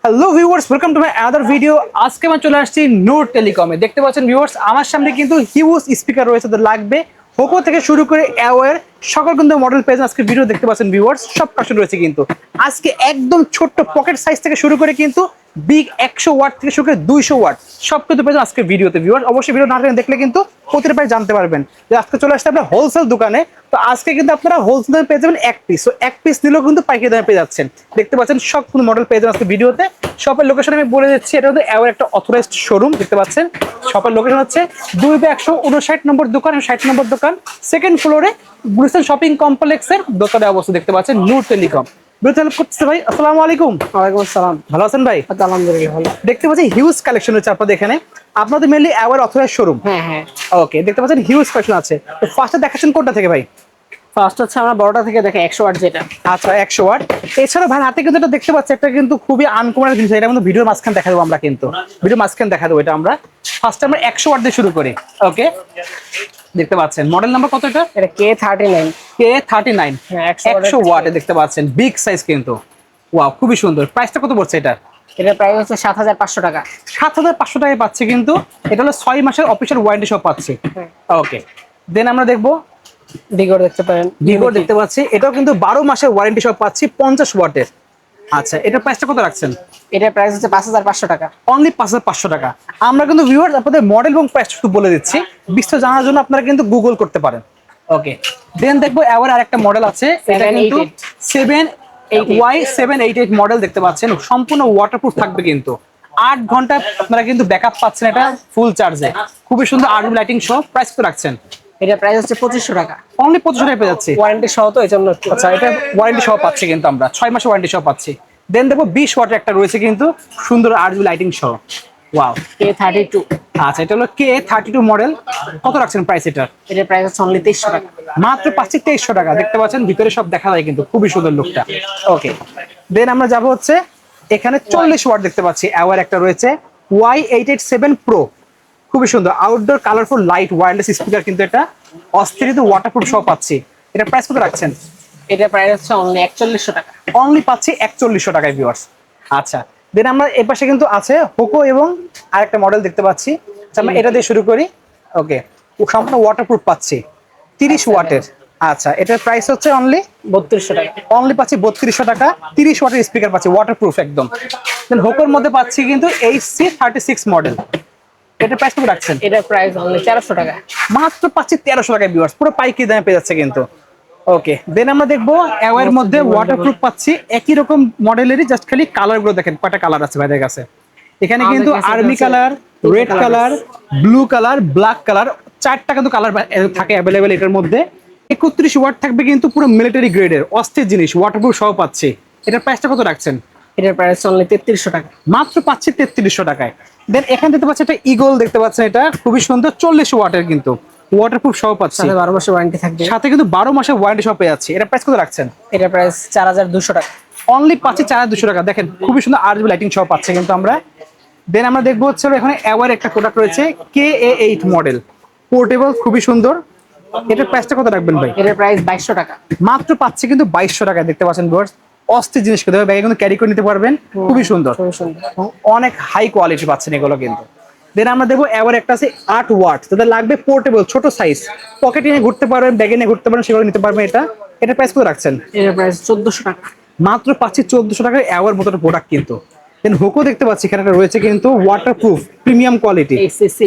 Hello viewers, welcome to my other video. আজকে আমি চলে আসছি নোট টেলিকমে। দেখতে পাচ্ছেন ভিউয়ার্স, আমার সামনে কিন্তু হিউজ স্পিকার রয়েছে, তো লাগবে পোকো থেকে শুরু করে অ্যাওয়ার সকল কিন্তু মডেল পেজ আজকে ভিডিও দেখতে পাচ্ছেন ভিউয়ার্স, সব কালেকশন রয়েছে কিন্তু আজকে একদম ছোট্ট পকেট সাইজ থেকে শুরু করে কিন্তু বিগ 100 ওয়াট থেকে শুরু করে 200 ওয়াট সব কিন্তু পেয়েছেন আজকে ভিডিওতে ভিউয়ার্স। অবশ্যই ভিডিও না দেখলে কিন্তু প্রতিটা প্রাইস জানতে পারবেন যে আজকে চলে আসছে আপনার হোলসেল দোকানে। তো আজকে কিন্তু আপনারা হোলসেল দামে পেয়ে যাবেন এক পিস, তো এক পিস নিলেও কিন্তু পাইকারি দামে পেয়ে যাচ্ছেন। দেখতে পাচ্ছেন সব মডেল পেয়ে যাবেন আজকে ভিডিওতে। শপের লোকেশন আমি বলে দিচ্ছি, এটা হচ্ছে অ্যাওয়ার একটা অথরাইজড শোরুম। দেখতে পাচ্ছেন শপের লোকেশন হচ্ছে 2/159 নম্বর দোকান, 60 নম্বর দোকান, সেকেন্ড ফ্লোরে গুলিস্তান শপিং কমপ্লেক্সের দোকানে অবস্থা। দেখতে পাচ্ছেন নোট টেলিকম। হেল্প করতেছে ভাই, আসসালামু আলাইকুম। ওয়ালাইকুম আসসালাম। ভালো আছেন ভাই? আলহামদুলিল্লাহ ভালো। দেখতে পাচ্ছি হিউজ কালেকশন হচ্ছে আপনাদের এখানে। আপনাদের মেনলি অ্যাওয়ার অথরাইজড শোরুম। হ্যাঁ। ওকে, দেখতে পাচ্ছেন হিউজ কালেকশন আছে। তো ফার্স্টে দেখাচ্ছেন কোনটা থেকে ভাই? ফার্স্ট হচ্ছে আমরা বড়টা থেকে দেখে 100 ওয়াট যেটা। আচ্ছা 100 ওয়াট। এছাড়া ভাই হাতে কিন্তু এটা দেখতে পাচ্ছি, একটা কিন্তু খুবই আনকমন জিনিস। এটা কিন্তু ভিডিওর মাঝখানে দেখা দেবো আমরা, কিন্তু ভিডিও মাঝখানে দেখা দেবো এটা আমরা। ফার্স্টে আমরা 100 ওয়াট দিয়ে শুরু করি। ওকে, দেখতে পাচ্ছেন মডেল নাম্বার কত এটা? এটা K39। K39। হ্যাঁ 100 ওয়াটে দেখতে পাচ্ছেন, বিগ সাইজ কিন্তু। ওয়াও, খুবই সুন্দর। প্রাইসটা কত পড়ছে এটা? এটা প্রাইস হচ্ছে 7500 টাকা। 7500 টাকায় পাচ্ছে কিন্তু। এটা হলো 6 মাসের অফিসিয়াল ওয়ারেন্টি সহ পাচ্ছি। ওকে, দেন আমরা দেখবো ডিগোর দেখতে পারেন। ডিগোর দেখতে পাচ্ছি, এটাও কিন্তু 12 মাসের ওয়ারেন্টি সহ পাচ্ছি 50 ওয়াটের। আচ্ছা, এটার প্রাইসটা কত রাখছেন? এটা প্রাইস হচ্ছে 5500 টাকা। অনলি 5500 টাকা। আমরা কিন্তু ভিউয়ার্স আপনাদের মডেল এবং প্রাইস শুধু বলে দিচ্ছি, বিস্তারিত জানার জন্য আপনারা কিন্তু গুগল করতে পারেন। ওকে, দেন দেখবো অ্যাওয়ার আরেকটা মডেল আছে, এটা কিন্তু 7Y788 মডেল। দেখতে পাচ্ছেন সম্পূর্ণ ওয়াটারপ্রুফ থাকবে কিন্তু। 8 ঘন্টা আপনারা কিন্তু ব্যাকআপ পাচ্ছেন এটা ফুল চার্জে। খুবই সুন্দর আরবি লাইটিং সহ। প্রাইস তো রাখছেন? এটা প্রাইস হচ্ছে 2500 টাকা। অনলি 2500 টাকা পেয়ে যাচ্ছে ওয়ারেন্টি সহ, তো এই জন্য। আচ্ছা, এটা ওয়ারেন্টি সহ পাচ্ছি কিন্তু আমরা, 6 মাসের ওয়ারেন্টি সহ পাচ্ছি। দেন দেখো 20 ওয়াটের একটা রয়েছে কিন্তু সুন্দর আরবি লাইটিং সহ। Wow, K32। আচ্ছা এটা হলো K32 মডেল। কত রাখছেন প্রাইস এটার? এটা প্রাইস হচ্ছে অনলি 2300 টাকা। মাত্র পাচ্ছি 2300 টাকা। দেখতে পাচ্ছেন ভিতরে সব দেখা যায় কিন্তু, খুবই সুন্দর লুকটা। ওকে, দেন আমরা যাব হচ্ছে এখানে 40 ওয়াট দেখতে পাচ্ছি অ্যাওয়ার একটা রয়েছে Y887 Pro। খুবই সুন্দর outdoor colourful light wireless speaker কিন্তু এটা। অস্থিরিত ওয়াটারপ্রুফ সহ পাচ্ছি। এটা প্রাইস কত রাখছেন? এটা প্রাইস হচ্ছে অনলি 4100 টাকা। অনলি পাচ্ছি 4100 টাকায় ভিউয়ার্স। আচ্ছা, দেন আমরা এই পাশে কিন্তু আছে পোকো এবং আরেকটা মডেল দেখতে পাচ্ছি। আচ্ছা, আমরা এটা দিয়ে শুরু করি। ওকে, সম্পূর্ণ ওয়াটারপ্রুফ পাচ্ছি 30 ওয়াটের। আচ্ছা, এটার প্রাইস হচ্ছে অনলি 3200 টাকা। অনলি পাচ্ছি 3200 টাকা। 30 ওয়াটের স্পিকার পাচ্ছি, ওয়াটারপ্রুফ একদম। দেন হোকোর মধ্যে পাচ্ছি কিন্তু HC36 মডেল। এটার প্রাইস কত রাখছেন? এটা প্রাইস অনলি 1300 টাকা। মাত্র পাচ্ছি 1300 টাকায় ভিউয়ার্স, পুরো পাইকারি দামে পেয়ে যাচ্ছে কিন্তু। ওকে, দেন আমরা দেখবো অ্যাওয়ার মধ্যে ওয়াটারপ্রুফ পাচ্ছি একই রকম মডেলেরই, জাস্ট খালি কালার গুলো দেখেন কয়টা কালার আছে ভাইদের কাছে। এখানে কিন্তু army colour, red colour, blue colour, black colour, 4টা কিন্তু কালার থাকে অ্যাভেলেবেল এটার মধ্যে। 31 ওয়াট থাকবে কিন্তু, পুরো মিলিটারি গ্রেডের অস্থির জিনিস, ওয়াটারপ্রুফ সহ পাচ্ছি। এটার প্রাইসটা কত রাখছেন? এটার প্রাইস অনলি 3300 টাকা। মাত্র পাচ্ছি 3300 টাকায়। দেন এখানে দেখতে পাচ্ছি একটা ইগল দেখতে পাচ্ছেন, এটা খুবই সুন্দর 40 ওয়াটের কিন্তু ওয়াটারপ্রুফ সহ পাচ্ছি। 12 মাসের ওয়ারেন্টি থাকবে। সাথে কিন্তু 12 মাসের ওয়ারেন্টি সহ পেয়ে যাচ্ছি। এটা প্রাইস কত রাখছেন? এটা প্রাইস 4200 টাকা। অনলি পাচ্ছি 4200 টাকা। দেখেন খুবই সুন্দর আরজিবি লাইটিং সহ পাচ্ছে কিন্তু আমরা। দেন আমরা দেখবো হচ্ছে এখানে অ্যাওয়ার একটা প্রোডাক্ট রয়েছে KA8 মডেল, পোর্টেবল, খুবই সুন্দর। এটার প্রাইসটা কত রাখবেন ভাই? এটার প্রাইস 2200 টাকা। মাত্র পাচ্ছি কিন্তু 2200 টাকায়। দেখতে পাচ্ছেন ভিউয়ার্স, অস্থির জিনিস কিন্তু ব্যাগে কিন্তু ক্যারি করে নিতে পারবেন, খুবই সুন্দর, খুবই সুন্দর। অনেক হাই কোয়ালিটি পাচ্ছেন এগুলো কিন্তু। দেন আমরা দেখবো অ্যাওয়ার একটা আছে 8 ওয়াট, তাদের লাগবে পোর্টেবল, ছোট সাইজ, পকেটে নিয়ে ঘুরতে পারবেন, ব্যাগে নিয়ে ঘুরতে পারবেন, সেগুলো নিতে পারবেন। এটা প্রাইস কত রাখছেন? এটার প্রাইস 1400 টাকা। মাত্র পাচ্ছি 1400 টাকায় অ্যাওয়ার মতো একটা প্রোডাক্ট কিন্তু। দেন হোকো দেখতে পাচ্ছি এখানে একটা রয়েছে কিন্তু ওয়াটারপ্রুফ প্রিমিয়াম কোয়ালিটি। AC6।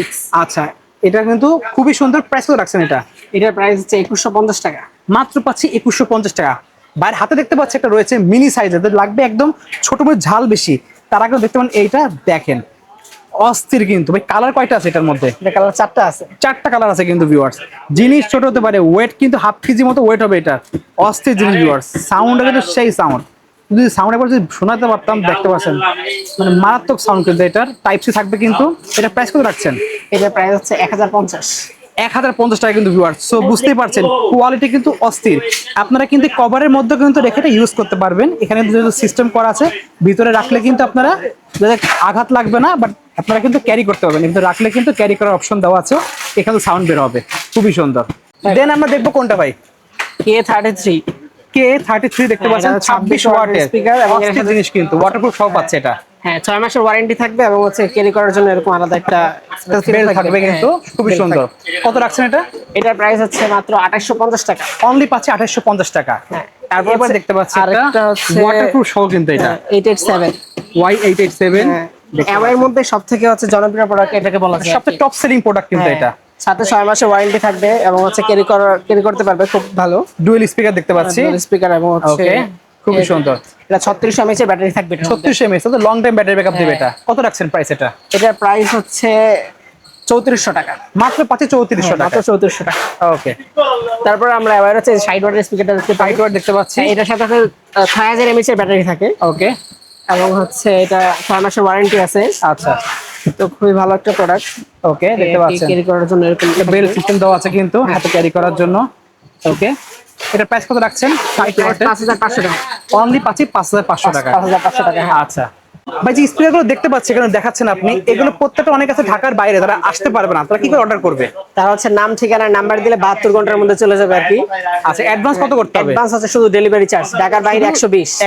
আচ্ছা, এটা কিন্তু খুবই সুন্দর। প্রাইস কত রাখছেন এটা? এটার প্রাইস হচ্ছে 2150 টাকা। মাত্র পাচ্ছি 2150 টাকা। বাইরে হাতে দেখতে পাচ্ছি একটা রয়েছে মিনি সাইজের, লাগবে একদম ছোট করে ঝাল বেশি, তার আগে দেখতে পারেন। এইটা দেখেন অস্থির কিন্তু ভাই। কালার কয়টা আছে এটার মধ্যে? এটা কালার 4টা আছে। 4টা কালার আছে কিন্তু ভিউয়ার্স। জিনিস ছোট হতে পারে, ওয়েট কিন্তু হাফ কেজি মতো ওয়েট হবে এটা। অস্থির জিনিস ভিউয়ার্স। সাউন্ডটা কিন্তু সেই সাউন্ড, যদি সাউন্ড একবার যদি শোনাতে পারতাম। দেখতে পাচ্ছেন মানে মারাত্মক সাউন্ড কিন্তু এটার। টাইপ সি থাকবে কিন্তু। এটা প্রাইস কত রাখছেন? এটার প্রাইস হচ্ছে 1050। 1050 টাকা কিন্তু ভিউয়ার্স। সো বুঝতেই পারছেন কোয়ালিটি কিন্তু অস্থির। আপনারা কিন্তু কভারের মধ্যে কিন্তু রেখে এটা ইউজ করতে পারবেন। এখানে যেহেতু সিস্টেম করা আছে, ভিতরে রাখলে কিন্তু আপনারা আঘাত লাগবে না, বাট আপনারা কিন্তু ক্যারি করতে পারবেন। কিন্তু রাখলে কিন্তু ক্যারি করার অপশন দেওয়া আছে, এখানে সাউন্ড বের হবে, খুবই সুন্দর। দেন আমরা দেখবো কোনটা ভাই? K33। K33 দেখতে পাচ্ছেন 26 ওয়াটের স্পিকার এবং একটা জিনিস কিন্তু ওয়াটারপ্রুফ সহ পাচ্ছে এটা। হ্যাঁ 6 মাসের ওয়ারেন্টি থাকবে এবং হচ্ছে ক্যারি করার জন্য এরকম আলাদা একটা বেল থাকবে কিন্তু খুবই বেল সুন্দর। কত রাখছেন এটা? এটার প্রাইস হচ্ছে মাত্র 2850 টাকা। অনলি পাচ্ছি 2850 টাকা। হ্যাঁ তারপর হচ্ছে দেখতে পাচ্ছি আরেকটা হচ্ছে ওয়াটারপ্রুফ সহ কিন্তু এটা 887 Y887 এর মধ্যে সবথেকে হচ্ছে জনপ্রিয় প্রোডাক্ট এটাকে বলা যায়। সবচেয়ে টপ সেলিং প্রোডাক্ট কিন্তু এটা। সাথে 6 মাসের ওয়ারেন্টি থাকবে এবং হচ্ছে ক্যারি করতে পারবে খুব ভালো। ডুয়াল স্পিকার দেখতে পাচ্ছি। স্পিকার এবং হচ্ছে ওকে খুবই সুন্দর। এটা 3600 mAh এর ব্যাটারি থাকবে। 3600 mAh তো লং টাইম ব্যাটারি ব্যাকআপ দিবে এটা। কত রাখছেন প্রাইস এটা? এটার প্রাইস হচ্ছে 3400 টাকা। মাত্র পাচ্ছি 3400 টাকা। মাত্র 3400 টাকা। ওকে তারপর আমরা এবার হচ্ছে 60 ওয়াটের স্পিকারটা দেখতে পাই। 60 ওয়াট দেখতে পাচ্ছি। এটার সাথে 6000 mAh এর ব্যাটারি থাকে। ওকে এবং হচ্ছে এটা 6 মাসের ওয়ারেন্টি আছে। আচ্ছা তো খুবই ভালো একটা প্রোডাক্ট। ওকে দেখতে পাচ্ছেন ক্যারি করার জন্য এরকম বেল সিস্টেম দেওয়া আছে কিন্তু হাতে ক্যারি করার জন্য। ওকে এটা প্রাইস কত রাখছেন? 60 ওয়াটের 5500 টাকা। অনলি পাচ্ছি 5500 টাকা। 5500 টাকা। হ্যাঁ আচ্ছা ভাই যে স্পিকারগুলো দেখতে পাচ্ছি এখানে দেখাচ্ছেন আপনি, এগুলো প্রত্যেকটা অনেক আছে ঢাকার বাইরে, তারা আসতে পারবে না, তারা কি করে অর্ডার করবে? তারা হচ্ছে নাম ঠিকানা নাম্বার দিলে 72 ঘন্টার মধ্যে চলে যাবে আর কি। আচ্ছা অ্যাডভান্স কত করতে হবে? অ্যাডভান্স আছে শুধু ডেলিভারি চার্জ ঢাকার বাইরে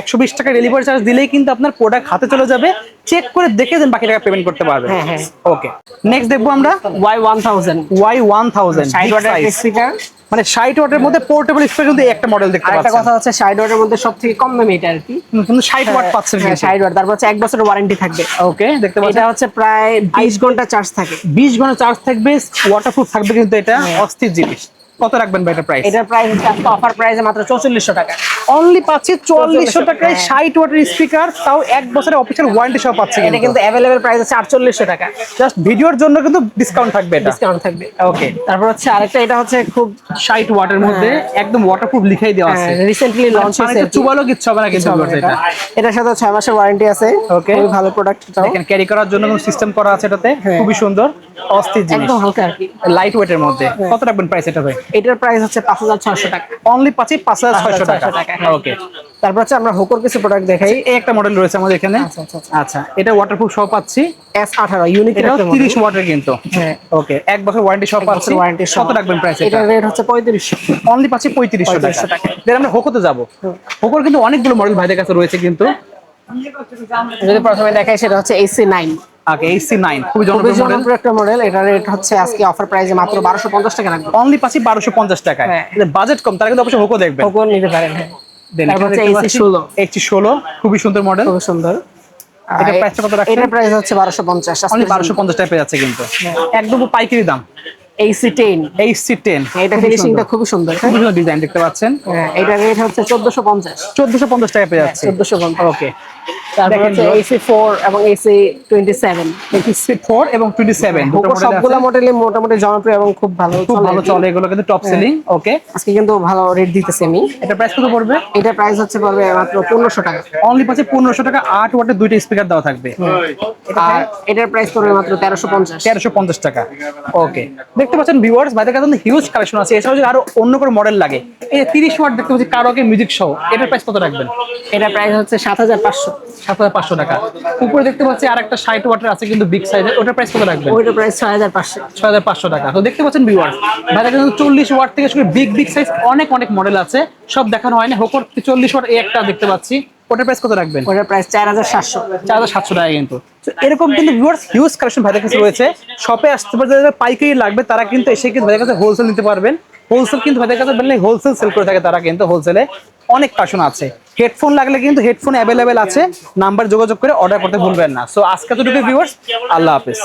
120 টাকা ডেলিভারি চার্জ দিলেই কিন্তু আপনার প্রোডাক্ট হাতে চলে যাবে, চেক করে দেখে দেন বাকি টাকা পেমেন্ট করতে পারবেন। হ্যাঁ, হ্যাঁ। ওকে নেক্সট দেখবো আমরা Y1000 Y1000 60 ওয়াটের স্পিকার। মানে 60 ওয়াটের মধ্যে পোর্টেবল স্পিকার কিন্তু একটা মডেল দেখতে আরেকটা পাচ্ছেন। কথা হচ্ছে 60 ওয়াটের মধ্যে সবথেকে কম দামি এটা আর কি। কিন্তু 60 ওয়াট পাচ্ছেন হ্যাঁ 60 ওয়াট। তারপর হচ্ছে 1 বছরের ওয়ারেন্টি থাকবে। ওকে দেখতে পাচ্ছেন এটা হচ্ছে প্রায় 20 ঘন্টা চার্জ থাকে। 20 ঘন্টা চার্জ থাকবে, ওয়াটারপ্রুফ থাকবে কিন্তু এটা অস্থির জিনিস। কত রাখবেন ভাই এটা প্রাইস? এটার প্রাইস হচ্ছে আজকে অফার প্রাইসে মাত্র 4400 টাকা। অনলি পাচ্ছি 4400 টাকায় 60 ওয়াটের স্পিকার, তাও 1 বছরের অফিসিয়াল ওয়ারেন্টি সহ পাচ্ছি। এটা কিন্তু अवेलेबल প্রাইস হচ্ছে 4800 টাকা। জাস্ট ভিডিওর জন্য কিন্তু ডিসকাউন্ট থাকবে এটা। ডিসকাউন্ট থাকবে। ওকে তারপর হচ্ছে আরেকটা এটা হচ্ছে খুব 60 ওয়াটের মধ্যে একদম ওয়াটারপ্রুফ লিখাই দেওয়া আছে। রিসেন্টলি লঞ্চ হয়েছে। এটা চুবালো কিচ্ছু হবে না কিন্তু এটা। এটার সাথে 6 মাসের ওয়ারেন্টি আছে। ওকে খুবই ভালো প্রোডাক্ট এটাও। দেখেন ক্যারি করার জন্য কোনো সিস্টেম করা আছে এটাতে, খুবই সুন্দর অস্থির জিনিস, একদম হালকা আর কি। লাইট ওয়েটের মধ্যে। কত রাখবেন প্রাইস এটা ভাই? এটার প্রাইস হচ্ছে 5600 টাকা। অনলি পাচ্ছি 5600 টাকা। হ্যাঁ। ওকে তারপর হচ্ছে আমরা হোকোর কিছু প্রোডাক্ট দেখাই। এই একটা মডেল রয়েছে আমাদের এখানে। আচ্ছা, আচ্ছা, আচ্ছা। আচ্ছা এটা ওয়াটারপ্রুফ সহ পাচ্ছি। S18 ইউনিক এটা একটা 30 ওয়াটের কিন্তু। হ্যাঁ। ওকে 1 বছর ওয়ারেন্টি সহ পাচ্ছি। ওয়ারেন্টি কত রাখবেন প্রাইস এটা? এটার রেট হচ্ছে 3500। অনলি পাচ্ছি 3500 টাকা। দেন আমরা হোকোতে যাব। হোকোর কিন্তু অনেকগুলো মডেল ভাইদের কাছে রয়েছে কিন্তু। যদি প্রথমে দেখাই সেটা হচ্ছে AC9। আগে AC9 খুবই খুবই জনপ্রিয় মডেল। জনপ্রিয় একটা মডেল। এটার রেট হচ্ছে আজকে অফার প্রাইসে মাত্র 1250 টাকা রাখবো। অনলি পাচ্ছি 1250 টাকায়। হ্যাঁ। বাজেট কম, তারা কিন্তু অবশ্যই হোকো দেখবেন। হোকো নিতে পারেন। হ্যাঁ দেন তারপর হচ্ছে AC16 AC16 খুবই সুন্দর মডেল। খুব সুন্দর। এটা প্রাইসটা কত রাখছেন? এটার প্রাইস হচ্ছে 1250। অনলি 1250 টাকায় পেয়ে যাচ্ছে কিন্তু একদম পাইকারি দাম। AC10 AC10 এটা ফিনিশিংটা খুবই সুন্দর। খুবই সুন্দর ডিজাইন দেখতে পাচ্ছেন। হ্যাঁ এটার রেট হচ্ছে 1450। 1450 টাকায় পেয়ে যাচ্ছে। 1450। ওকে তারপর দেখেন হচ্ছে AC4 এবং AC27। AC4 এবং 27 দুটো হোকো মডেল আছে। সবগুলো মডেলই মোটামুটি জনপ্রিয় এবং খুব ভালো খুব ভালো চলে, এগুলো কিন্তু টপ সেলিং। ওকে আজকে কিন্তু ভালো রেট দিতেছি আমি। এটা প্রাইস কত পড়বে? এটা প্রাইস হচ্ছে পড়বে মাত্র 1500 টাকা। অনলি পাচ্ছে 1500 টাকা। 8 ওয়াটের দুইটা স্পিকার দেওয়া থাকবে। আর এটার প্রাইস পড়বে মাত্র 1350। 1350 টাকা। ওকে দেখতে পাচ্ছেন ভিউয়ার্স, ভাইদের কাছে হিউজ কালেকশন আছে। এছাড়াও যদি আরো অন্য কোনো মডেল লাগে, এই 30 ওয়াট দেখতে পাচ্ছি কারোকে মিউজিক সহ, এটার প্রাইস কত রাখবেন? এটা প্রাইস হচ্ছে 7500। 7500 টাকা। উপরে দেখতে পাচ্ছি আরেকটা 60 ওয়াটের আছে কিন্তু বিগ সাইজের, ওটার প্রাইস কত রাখবেন? ওইটার প্রাইস 6500। 6500 টাকা। তো দেখতে পাচ্ছেন ভিউয়ার্স, ভাইদের কাছে 40 ওয়াট থেকে শুরু বিগ সাইজ অনেক মডেল আছে, সব দেখানো হয়নি। হোকোর 40 ওয়াট এই একটা দেখতে পাচ্ছি, ওটার প্রাইস কত রাখবেন? ওইটার প্রাইস 4700। 4700 টাকা কিন্তু। তো এরকম কিন্তু ভিউয়ার্স হিউজ কালেকশন ভাইদের কাছে রয়েছে। শপে আসতে পারে, যাদের পাইকারি লাগবে তারা কিন্তু এসে কিন্তু ভাইদের কাছে হোলসেল নিতে পারবেন। হোলসেল কিন্তু ভাইদের কাছে বললে হোলসেল সেল করে থাকে তারা, কিন্তু হোলসেলে অনেক কালেকশন আছে। হেডফোন লাগলে কিন্তু হেডফোন অ্যাভেলেবেল আছে, নাম্বার যোগাযোগ করে অর্ডার করতে ভুলবেন না। সো আজকে তো ভিউয়ার্স, আল্লাহ হাফেজ।